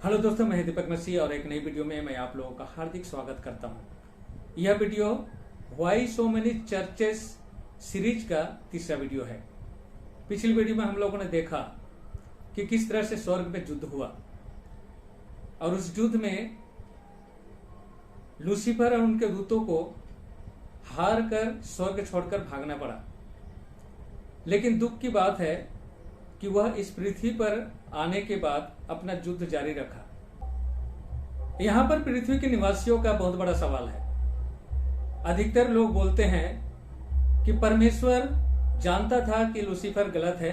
Hello दोस्तों, मैं दीपक मसीह और एक नई वीडियो में मैं आप लोगों का हार्दिक स्वागत करता हूं। यह video why so many churches series का तीसरा वीडियो है। पिछली वीडियो में हम लोगों ने देखा कि किस तरह से स्वर्ग में युद्ध हुआ और उस युद्ध में लूसीफर और उनके दूतों को हार कर स्वर्ग छोड़कर भागना पड़ा। लेकिन दुख की बात है कि वह इस पृथ्वी पर आने के बाद अपना युद्ध जारी रखा। यहां पर पृथ्वी के निवासियों का बहुत बड़ा सवाल है। अधिकतर लोग बोलते हैं कि परमेश्वर जानता था कि लूसीफर गलत है,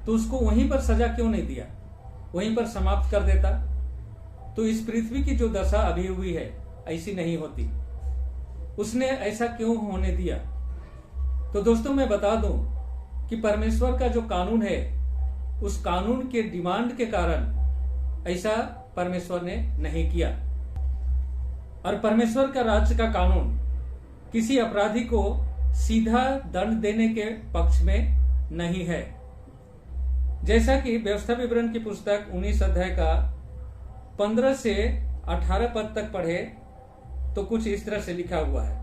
तो उसको वहीं पर सजा क्यों नहीं दिया, वहीं पर समाप्त कर देता, तो इस पृथ्वी की जो दशा अभी हुई है ऐसी नहीं होती। उसने ऐसा क्यों होने दिया? तो दोस्तों, मैं बता दूं कि परमेश्वर का जो कानून है, उस कानून के डिमांड के कारण ऐसा परमेश्वर ने नहीं किया। और परमेश्वर का राज्य का कानून किसी अपराधी को सीधा दंड देने के पक्ष में नहीं है। जैसा कि व्यवस्था विवरण की पुस्तक 19 अध्याय का 15 से 18 पद तक पढ़े तो कुछ इस तरह से लिखा हुआ है।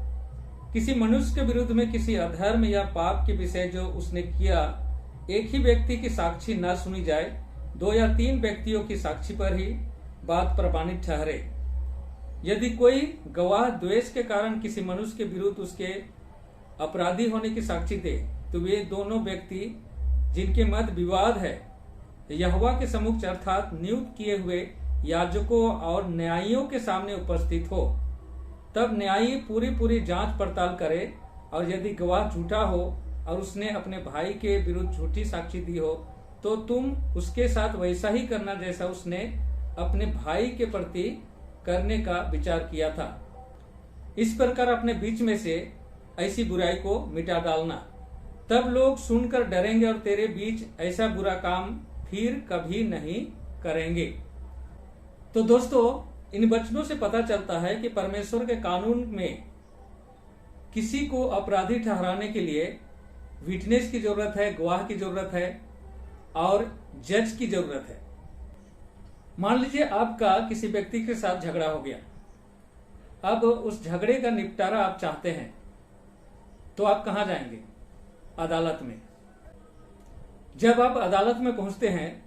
किसी मनुष्य के विरुद्ध में किसी अधर्म या पाप के विषय जो उसने किया, एक ही व्यक्ति की साक्षी न सुनी जाए, 2 या 3 व्यक्तियों की साक्षी पर ही बात प्रमाणित ठहरे। यदि कोई गवाह द्वेष के कारण किसी मनुष्य के विरुद्ध उसके अपराधी होने की साक्षी दे, तो वे दोनों व्यक्ति जिनके मध्य विवाद है यहोवा के सम्मुख अर्थात नियुक्त किए हुए याजकों और न्यायियों के सामने उपस्थित हो। तब न्यायी पूरी जांच पड़ताल करे, और यदि गवाह झूठा हो और उसने अपने भाई के विरुद्ध झूठी साक्षी दी हो, तो तुम उसके साथ वैसा ही करना जैसा उसने अपने भाई के प्रति करने का विचार किया था। इस प्रकार अपने बीच में से ऐसी बुराई को मिटा डालना, तब लोग सुनकर डरेंगे और तेरे बीच ऐसा बुरा काम फिर कभी नहीं करेंगे। तो दोस्तों, इन वचनों से पता चलता है कि परमेश्वर के कानून में किसी को अपराधी ठहराने के लिए विटनेस की जरूरत है, गवाह की जरूरत है और जज की जरूरत है। मान लीजिए आपका किसी व्यक्ति के साथ झगड़ा हो गया। अब उस झगड़े का निपटारा आप चाहते हैं, तो आप कहां जाएंगे? अदालत में। जब आप अदालत में पहुंचते हैं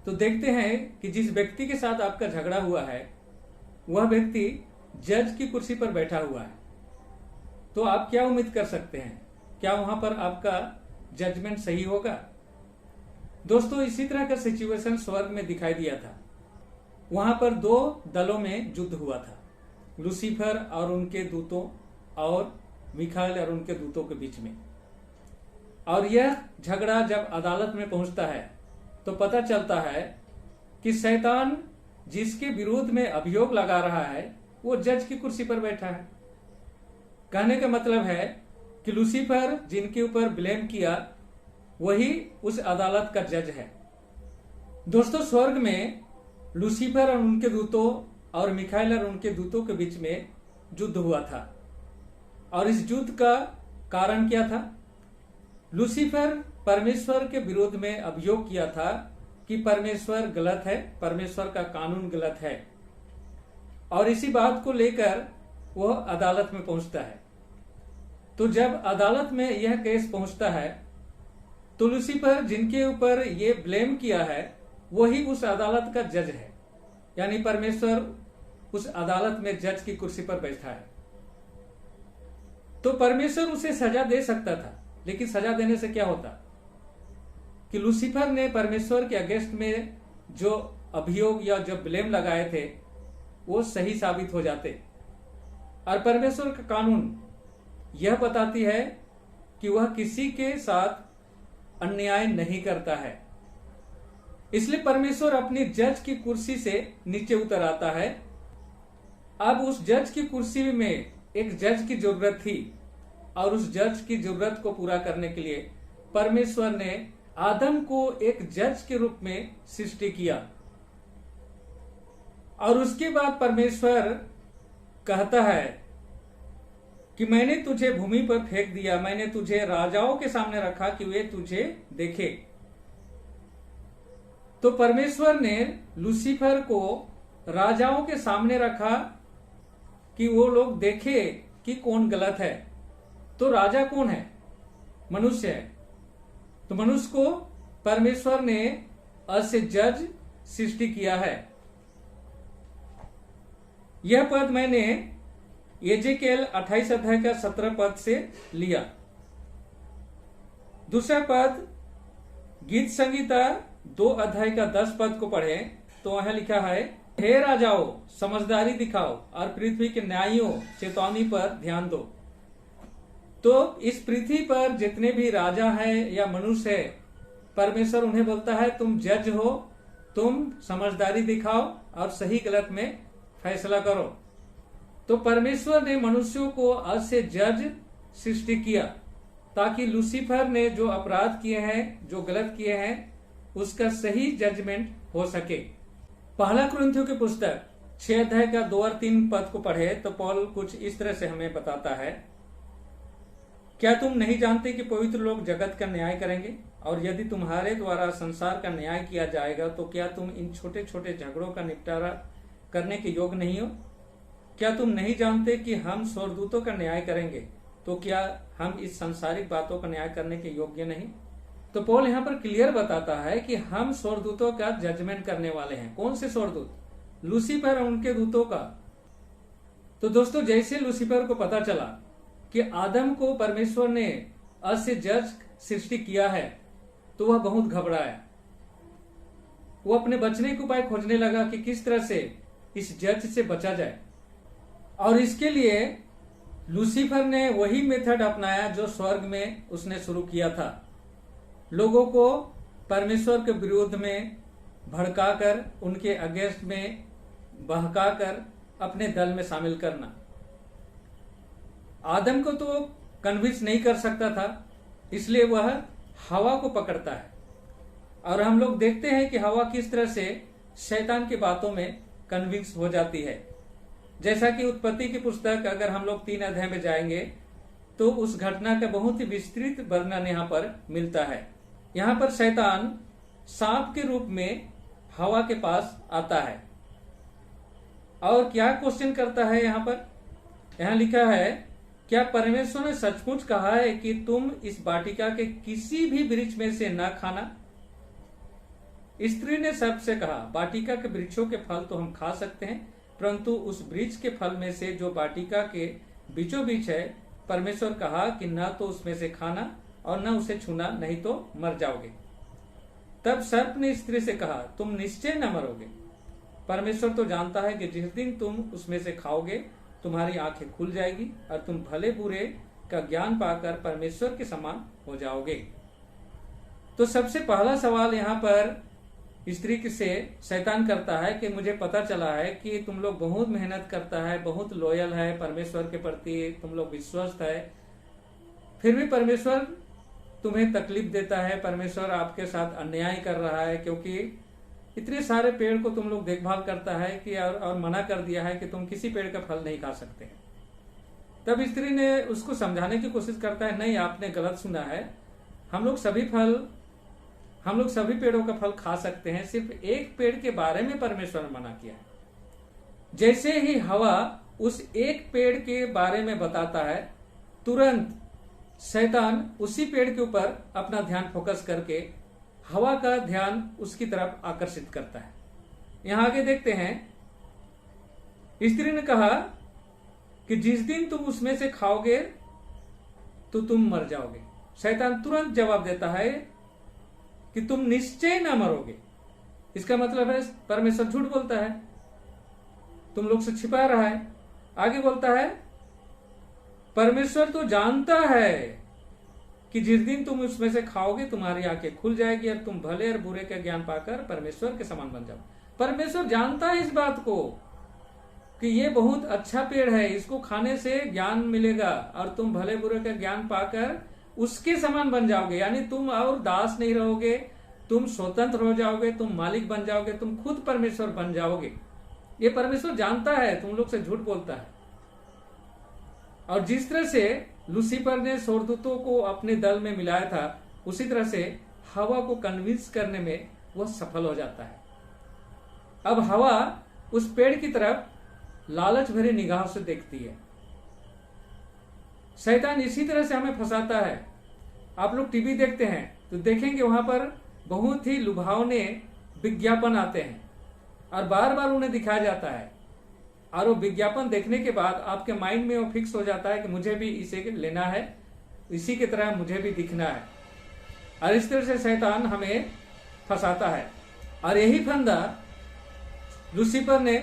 तो देखते हैं कि जिस व्यक्ति के साथ आपका झगड़ा हुआ है वह व्यक्ति जज की कुर्सी पर बैठा हुआ है। तो आप क्या उम्मीद कर सकते हैं? क्या वहां पर आपका जजमेंट सही होगा? दोस्तों, इसी तरह का सिचुएशन स्वर्ग में दिखाई दिया था। वहां पर 2 दलों में युद्ध हुआ था, लूसीफर और उनके दूतों और मिखाएल और उनके दूतों के बीच में। और यह झगड़ा जब अदालत में पहुंचता है तो पता चलता है कि शैतान जिसके विरोध में अभियोग लगा रहा है वो जज की कुर्सी पर बैठा है। कहने का मतलब है कि लूसीफर जिनके ऊपर ब्लेम किया वही उस अदालत का जज है। दोस्तों, स्वर्ग में लूसीफर और उनके दूतों और मिखाएल और उनके दूतों के बीच में युद्ध हुआ था। और इस युद्ध का कारण क्या था? लूसीफर परमेश्वर के विरोध में अभियोग किया था कि परमेश्वर गलत है, परमेश्वर का कानून गलत है, और इसी बात को लेकर वह अदालत में पहुंचता है। तो जब अदालत में यह केस पहुंचता है तो लूसीफर जिनके ऊपर ये ब्लेम किया है वही उस अदालत का जज है, यानी परमेश्वर उस अदालत में जज की कुर्सी पर बैठा है। तो परमेश्वर उसे सजा दे सकता था, लेकिन सजा देने से क्या होता कि लूसीफर ने परमेश्वर के अगेंस्ट में जो अभियोग या जो ब्लेम लगाए थे वो सही साबित हो जाते। और परमेश्वर का कानून यह बताती है कि वह किसी के साथ अन्याय नहीं करता है। इसलिए परमेश्वर अपनी जज की कुर्सी से नीचे उतर आता है। अब उस जज की कुर्सी में एक जज की जरूरत थी, और उस जज की जरूरत को पूरा करने के लिए परमेश्वर ने आदम को एक जज के रूप में सृष्टि किया। और उसके बाद परमेश्वर कहता है कि मैंने तुझे भूमि पर फेंक दिया, मैंने तुझे राजाओं के सामने रखा कि वे तुझे देखे। तो परमेश्वर ने लूसीफर को राजाओं के सामने रखा कि वो लोग देखे कि कौन गलत है। तो राजा कौन है? मनुष्य है। तो मनुष्य को परमेश्वर ने एज जज सृष्टि किया है। यह पद मैंने एजेकेल 28 अध्याय का 17 पद से लिया। दूसरा पद गीत संगीता 2 अध्याय का 10 पद को पढ़े तो वहां लिखा है, हे राजाओं समझदारी दिखाओ और पृथ्वी के न्यायियों चेतावनी पर ध्यान दो। तो इस पृथ्वी पर जितने भी राजा हैं या मनुष्य है, परमेश्वर उन्हें बोलता है तुम जज हो, तुम समझदारी दिखाओ और सही गलत में फैसला करो। तो परमेश्वर ने मनुष्यों को आज से जज सृष्टि किया ताकि लूसीफर ने जो अपराध किए हैं, जो गलत किए हैं, उसका सही जजमेंट हो सके। पहला कुरिन्थियों की पुस्तक 6 अध्याय का 2 और 3 पद को पढ़े तो पौल कुछ इस तरह से हमें बताता है, क्या तुम नहीं जानते कि पवित्र लोग जगत का न्याय करेंगे? और यदि तुम्हारे द्वारा संसार का न्याय किया जाएगा तो क्या तुम इन छोटे छोटे झगड़ों का निपटारा करने के योग्य नहीं हो? क्या तुम नहीं जानते कि हम स्वर्गदूतों का न्याय करेंगे तो क्या हम इस सांसारिक बातों का न्याय करने के योग्य नहीं? तो पौल यहाँ पर क्लियर बताता है कि हम स्वर्गदूतों का जजमेंट करने वाले हैं। कौन से स्वर्गदूत? लूसीफर और उनके दूतों का। तो दोस्तों, जैसे लूसीफर को पता चला कि आदम को परमेश्वर ने एज जज सृष्टि किया है तो वह बहुत घबराया। वो अपने बचने के उपाय खोजने लगा कि किस तरह से इस जज से बचा जाए। और इसके लिए लूसीफर ने वही मेथड अपनाया जो स्वर्ग में उसने शुरू किया था, लोगों को परमेश्वर के विरोध में भड़काकर, उनके अगेंस्ट में बहकाकर अपने दल में शामिल करना। आदम को तो कन्विंस नहीं कर सकता था, इसलिए वह हवा को पकड़ता है। और हम लोग देखते हैं कि हवा किस तरह से शैतान की बातों में कन्विंस हो जाती है। जैसा कि उत्पत्ति की पुस्तक अगर हम लोग 3 अध्याय में जाएंगे तो उस घटना का बहुत ही विस्तृत वर्णन यहाँ पर मिलता है। यहाँ पर शैतान सांप के रूप में हवा के पास आता है और क्या क्वेश्चन करता है। यहाँ पर यहाँ लिखा है, क्या परमेश्वर ने सचमुच कहा है कि तुम इस वाटिका के किसी भी वृक्ष में से न खाना? स्त्री ने सर्प से कहा, वाटिका के वृक्षों के फल तो हम खा सकते हैं, परंतु उस वृक्ष के फल में से जो वाटिका के बीचों बीच है, परमेश्वर कहा कि न तो उसमें से खाना और न उसे छूना, नहीं तो मर जाओगे। तब सर्प ने स्त्री से कहा, तुम निश्चय न मरोगे। परमेश्वर तो जानता है कि जिस दिन तुम उसमें से खाओगे तुम्हारी आंखें खुल जाएगी और तुम भले बुरे का ज्ञान पाकर परमेश्वर के समान हो जाओगे। तो सबसे पहला सवाल यहाँ पर स्त्री से शैतान करता है कि मुझे पता चला है कि तुम लोग बहुत मेहनत करता है, बहुत लॉयल है परमेश्वर के प्रति, तुम लोग विश्वस्त है, फिर भी परमेश्वर तुम्हें तकलीफ देता है, परमेश्वर आपके साथ अन्याय कर रहा है, क्योंकि इतने सारे पेड़ को तुम लोग देखभाल करता है कि और मना कर दिया है कि तुम किसी पेड़ का फल नहीं खा सकते। तब स्त्री ने उसको समझाने की कोशिश करता है, नहीं आपने गलत सुना है, हम लोग सभी पेड़ों का फल खा सकते हैं, सिर्फ एक पेड़ के बारे में परमेश्वर ने मना किया है। जैसे ही हवा उस एक पेड़ के बारे में बताता है, तुरंत शैतान उसी पेड़ के ऊपर अपना ध्यान फोकस करके हवा का ध्यान उसकी तरफ आकर्षित करता है। यहां आगे देखते हैं, स्त्री ने कहा कि जिस दिन तुम उसमें से खाओगे तो तुम मर जाओगे। शैतान तुरंत जवाब देता है कि तुम निश्चय ना मरोगे। इसका मतलब है परमेश्वर झूठ बोलता है, तुम लोग से छिपा रहा है। आगे बोलता है, परमेश्वर तो जानता है कि जिस दिन तुम उसमें से खाओगे तुम्हारी आंखें खुल जाएगी और तुम भले और बुरे का ज्ञान पाकर परमेश्वर के समान बन जाओ। परमेश्वर जानता है इस बात को कि ये बहुत अच्छा पेड़ है, इसको खाने से ज्ञान मिलेगा और तुम भले बुरे का ज्ञान पाकर उसके समान बन जाओगे। यानी तुम और दास नहीं रहोगे, तुम स्वतंत्र हो जाओगे, तुम मालिक बन जाओगे, तुम खुद परमेश्वर बन जाओगे। ये परमेश्वर जानता है, तुम लोग से झूठ बोलता है। और जिस तरह से लूसीफर ने स्वर्गदूतों को अपने दल में मिलाया था, उसी तरह से हवा को कन्विंस करने में वह सफल हो जाता है। अब हवा उस पेड़ की तरफ लालच भरी निगाह से देखती है। शैतान इसी तरह से हमें फंसाता है। आप लोग टीवी देखते हैं तो देखेंगे वहां पर बहुत ही लुभावने विज्ञापन आते हैं और बार बार उन्हें दिखाया जाता है, और वो विज्ञापन देखने के बाद आपके माइंड में वो फिक्स हो जाता है कि मुझे भी इसे लेना है, इसी की तरह मुझे भी दिखना है। और इस तरह से शैतान हमें फंसाता है। और यही फंदा लूसीफर ने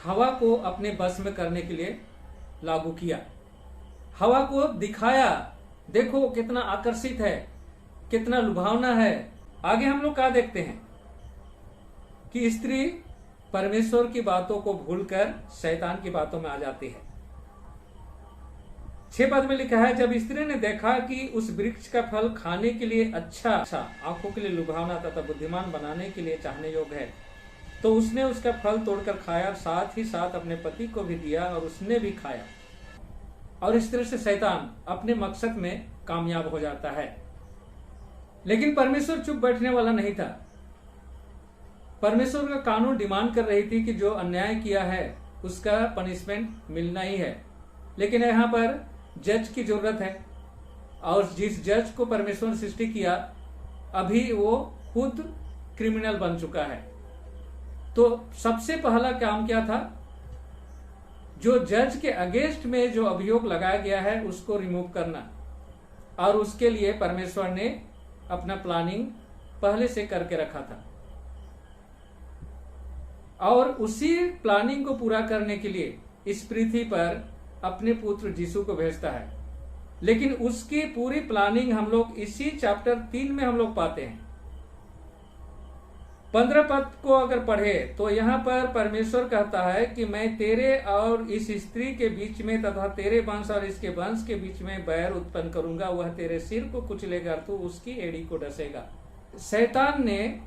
हवा को अपने बस में करने के लिए लागू किया। हवा को दिखाया, देखो कितना आकर्षित है, कितना लुभावना है। आगे हम लोग क्या देखते हैं कि स्त्री परमेश्वर की बातों को भूलकर शैतान की बातों में आ जाती है। 6 पद में लिखा है, जब स्त्री ने देखा कि उस वृक्ष का फल खाने के लिए अच्छा, आंखों के लिए लुभावना तथा बुद्धिमान बनाने के लिए चाहने योग्य है, तो उसने उसका फल तोड़कर खाया, साथ ही साथ अपने पति को भी दिया और उसने भी खाया। और इस तरह से शैतान अपने मकसद में कामयाब हो जाता है। लेकिन परमेश्वर चुप बैठने वाला नहीं था। परमेश्वर का कानून डिमांड कर रही थी कि जो अन्याय किया है उसका पनिशमेंट मिलना ही है। लेकिन यहाँ पर जज की जरूरत है, और जिस जज को परमेश्वर ने सृष्टि किया अभी वो खुद क्रिमिनल बन चुका है। तो सबसे पहला काम क्या था, जो जज के अगेंस्ट में जो अभियोग लगाया गया है उसको रिमूव करना। और उसके लिए परमेश्वर ने अपना प्लानिंग पहले से करके रखा था, और उसी प्लानिंग को पूरा करने के लिए इस पृथ्वी पर अपने पुत्र यीशु को भेजता है। लेकिन उसकी पूरी प्लानिंग हम लोग इसी चैप्टर 3 में हम लोग पाते हैं। 15 पद को अगर पढ़े तो यहाँ पर परमेश्वर कहता है कि मैं तेरे और इस स्त्री के बीच में तथा तेरे वंश और इसके वंश के बीच में बैर उत्पन्न करूंगा, वह तेरे सिर को कुचलेगा, तू उसकी एड़ी को डसेगा। शैतान ने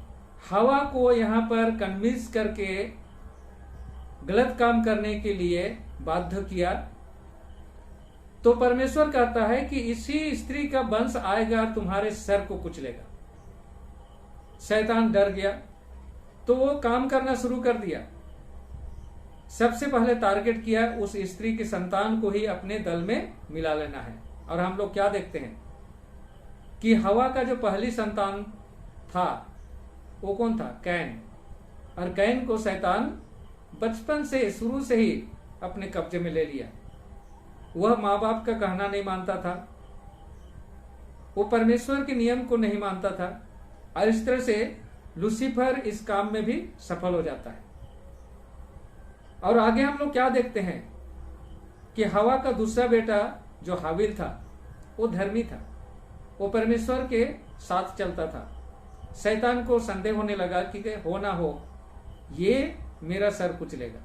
हवा को यहाँ पर कन्विंस करके गलत काम करने के लिए बाध्य किया। तो परमेश्वर कहता है कि इसी स्त्री का वंश आएगा, तुम्हारे सर को कुचलेगा। शैतान डर गया तो वो काम करना शुरू कर दिया। सबसे पहले टारगेट किया उस स्त्री की संतान को ही अपने दल में मिला लेना है। और हम लोग क्या देखते हैं कि हवा का जो पहली संतान था वो कौन था? कैन। और कैन को शैतान बचपन से, शुरू से ही अपने कब्जे में ले लिया। वह माँ बाप का कहना नहीं मानता था, वो परमेश्वर के नियम को नहीं मानता था, और इस तरह से लूसीफर इस काम में भी सफल हो जाता है। और आगे हम लोग क्या देखते हैं कि हवा का दूसरा बेटा जो हाबिल था वो धर्मी था, वो परमेश्वर के साथ चलता था। शैतान को संदेह होने लगा कि हो ना हो ये मेरा सर कुचलेगा,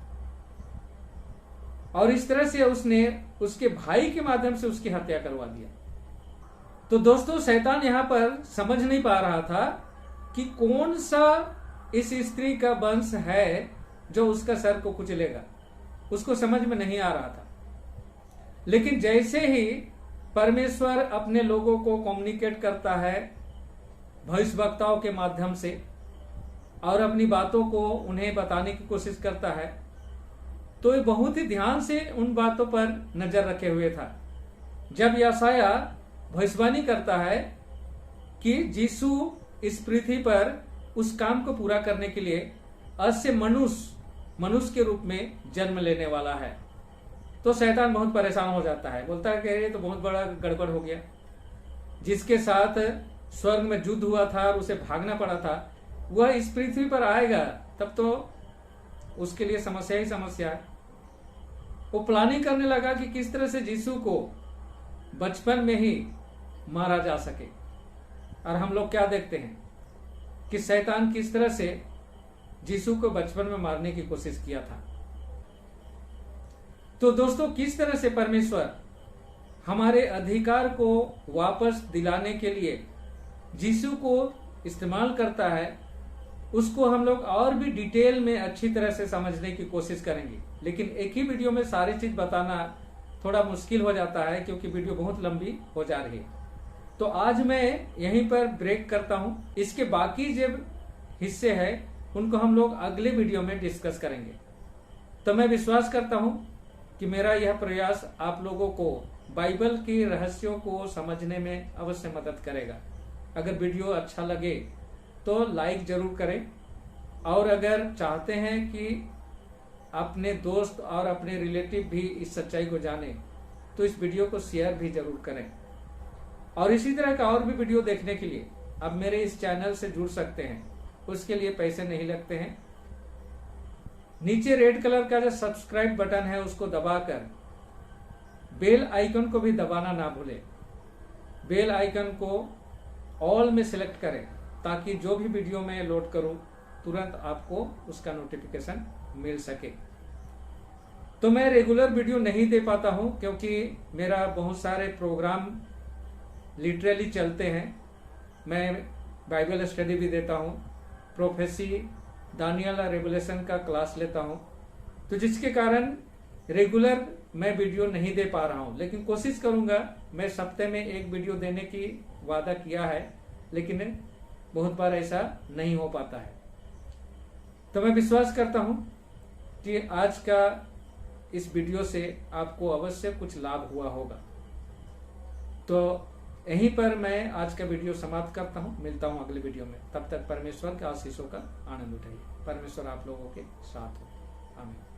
और इस तरह से उसने उसके भाई के माध्यम से उसकी हत्या करवा दिया। तो दोस्तों, शैतान यहां पर समझ नहीं पा रहा था कि कौन सा इस स्त्री का वंश है जो उसका सर को कुचलेगा। उसको समझ में नहीं आ रहा था। लेकिन जैसे ही परमेश्वर अपने लोगों को कम्युनिकेट करता है भविष्यवक्ताओं के माध्यम से, और अपनी बातों को उन्हें बताने की कोशिश करता है, तो ये बहुत ही ध्यान से उन बातों पर नजर रखे हुए था। जब यशाया भविष्यवाणी करता है कि यीशु इस पृथ्वी पर उस काम को पूरा करने के लिए अस्य मनुष्य के रूप में जन्म लेने वाला है, तो शैतान बहुत परेशान हो जाता है। बोलता है कि ये तो बहुत बड़ा गड़बड़ हो गया। जिसके साथ स्वर्ग में युद्ध हुआ था और उसे भागना पड़ा था, वह इस पृथ्वी पर आएगा, तब तो उसके लिए समस्या ही समस्या है। वो प्लानिंग करने लगा कि किस तरह से यीशु को बचपन में ही मारा जा सके। और हम लोग क्या देखते हैं कि शैतान किस तरह से यीशु को बचपन में मारने की कोशिश किया था। तो दोस्तों, किस तरह से परमेश्वर हमारे अधिकार को वापस दिलाने के लिए यीशु को इस्तेमाल करता है, उसको हम लोग और भी डिटेल में अच्छी तरह से समझने की कोशिश करेंगे। लेकिन एक ही वीडियो में सारी चीज बताना थोड़ा मुश्किल हो जाता है, क्योंकि वीडियो बहुत लंबी हो जा रही है। तो आज मैं यहीं पर ब्रेक करता हूं। इसके बाकी जब हिस्से हैं उनको हम लोग अगले वीडियो में डिस्कस करेंगे। तो मैं विश्वास करता हूं कि मेरा यह प्रयास आप लोगों को बाइबल के रहस्यों को समझने में अवश्य मदद करेगा। अगर वीडियो अच्छा लगे तो लाइक जरूर करें, और अगर चाहते हैं कि अपने दोस्त और अपने रिलेटिव भी इस सच्चाई को जाने तो इस वीडियो को शेयर भी जरूर करें। और इसी तरह का और भी वीडियो देखने के लिए आप मेरे इस चैनल से जुड़ सकते हैं, उसके लिए पैसे नहीं लगते हैं। नीचे रेड कलर का जो सब्सक्राइब बटन है उसको दबाकर बेल आइकन को भी दबाना ना भूलें। बेल आइकन को ऑल में सिलेक्ट करें ताकि जो भी वीडियो मैं लोड करूं तुरंत आपको उसका नोटिफिकेशन मिल सके। तो मैं रेगुलर वीडियो नहीं दे पाता हूं क्योंकि मेरा बहुत सारे प्रोग्राम लिटरली चलते हैं। मैं बाइबल स्टडी भी देता हूं, प्रोफेसी, दानियल रेवलेशन का क्लास लेता हूं, तो जिसके कारण रेगुलर मैं वीडियो नहीं दे पा रहा हूं। लेकिन कोशिश करूंगा, मैं सप्ताह में एक वीडियो देने की वादा किया है, लेकिन बहुत बार ऐसा नहीं हो पाता है। तो मैं विश्वास करता हूं कि आज का इस वीडियो से आपको अवश्य कुछ लाभ हुआ होगा। तो यहीं पर मैं आज का वीडियो समाप्त करता हूं। मिलता हूं अगले वीडियो में। तब तक परमेश्वर के आशीषों का आनंद उठाइए। परमेश्वर आप लोगों के साथ हो। आमीन।